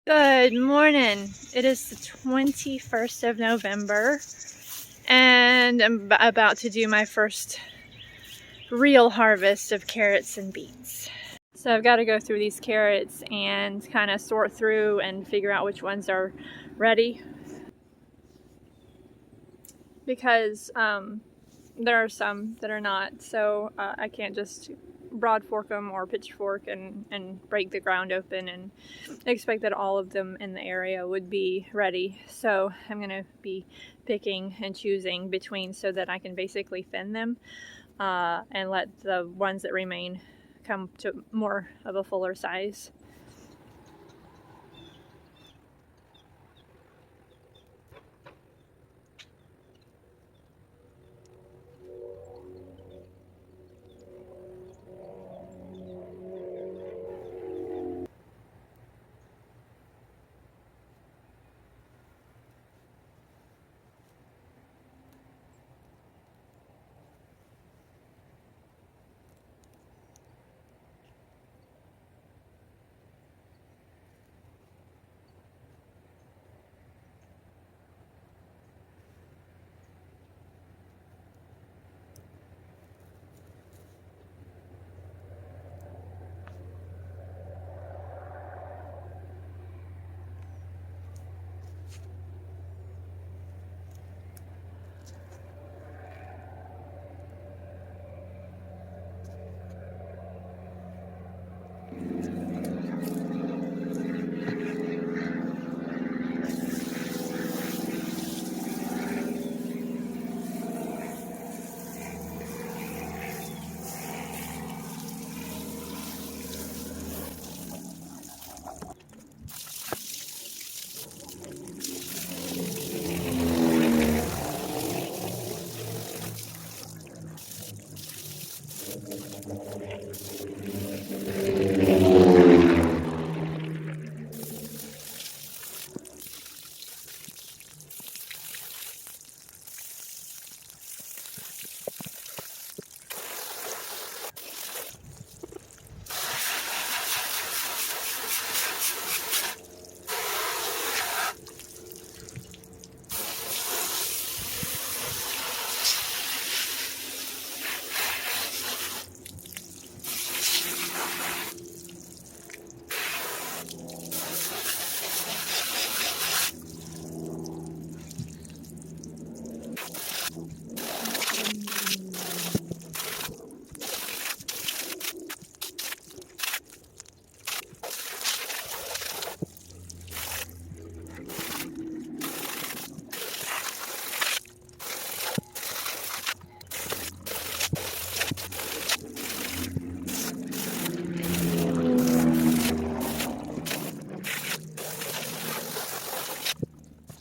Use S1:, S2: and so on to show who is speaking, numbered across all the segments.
S1: Good morning. It is the 21st of November and I'm about to do my first real harvest of carrots and beets. So I've got to go through these carrots and kind of sort through and figure out which ones are ready, because there are some that are not, so I can't just broad fork them or pitchfork and break the ground open and expect that all of them in the area would be ready. So I'm going to be picking and choosing between so that I can basically thin them and let the ones that remain come to more of a fuller size.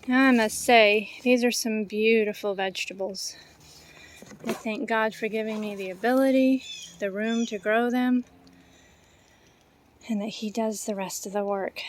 S1: I must say, these are some beautiful vegetables. I thank God for giving me the ability, the room to grow them, and that He does the rest of the work.